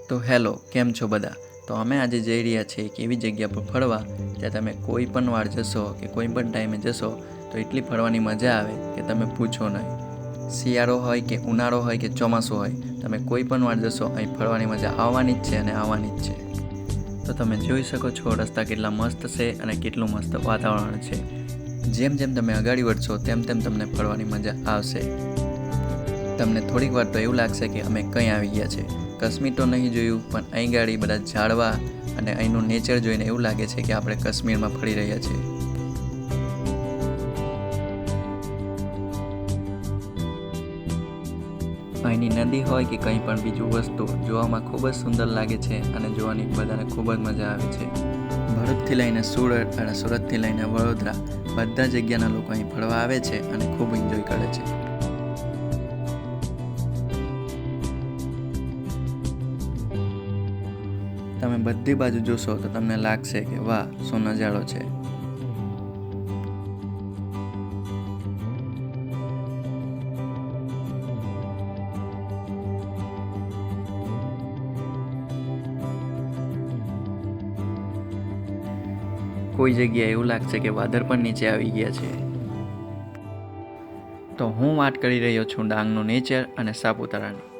તો હેલો, કેમ છો બધા? તો અમે આજે જઈ રહ્યા છીએ એક એવી જગ્યા પર ફરવા જ્યાં તમે કોઈ પણ વાર જશો કે કોઈ પણ ટાઈમે જશો તો એટલી ફરવાની મજા આવે કે તમે પૂછો નહીં. શિયાળો હોય કે ઉનાળો હોય કે ચોમાસું હોય, તમે કોઈ પણ વાર જશો અહીં ફરવાની મજા આવવાની જ છે અને આવવાની જ છે. તો તમે જોઈ શકો છો રસ્તા કેટલા મસ્ત છે અને કેટલું મસ્ત વાતાવરણ છે. જેમ જેમ તમે આગળ વધશો તેમ તેમ તમને ફરવાની મજા આવશે. તમને થોડીક વાર તો એવું લાગશે કે અમે કંઈ આવી ગયા છે. કાશ્મીર તો નહીં જોયું, પણ અહીં ગાડી બધા ઝાડવા અને અહીંનું નેચર જોઈને એવું લાગે છે કે આપણે કાશ્મીરમાં ફરી રહ્યા છીએ. અહીંની નદી હોય કે કંઈ પણ બીજું વસ્તુ જોવામાં ખૂબ જ સુંદર લાગે છે અને જોવાની બધાને ખૂબ જ મજા આવે છે. ભરૂચથી લઈને સુરત અને સુરતથી લઈને વડોદરા બધા જગ્યાના લોકો અહીં ફરવા આવે છે અને ખૂબ એન્જોય કરે છે. તમે બધી બાજુ જોશો તો તમને લાગશે કે વાહ, શું નજારો છે. કોઈ જગ્યાએ એવું લાગશે કે વાદળ પણ નીચે આવી ગયા છે. તો હું વાત કરી રહ્યો છું ડાંગનું નેચર અને સાપુતારાની.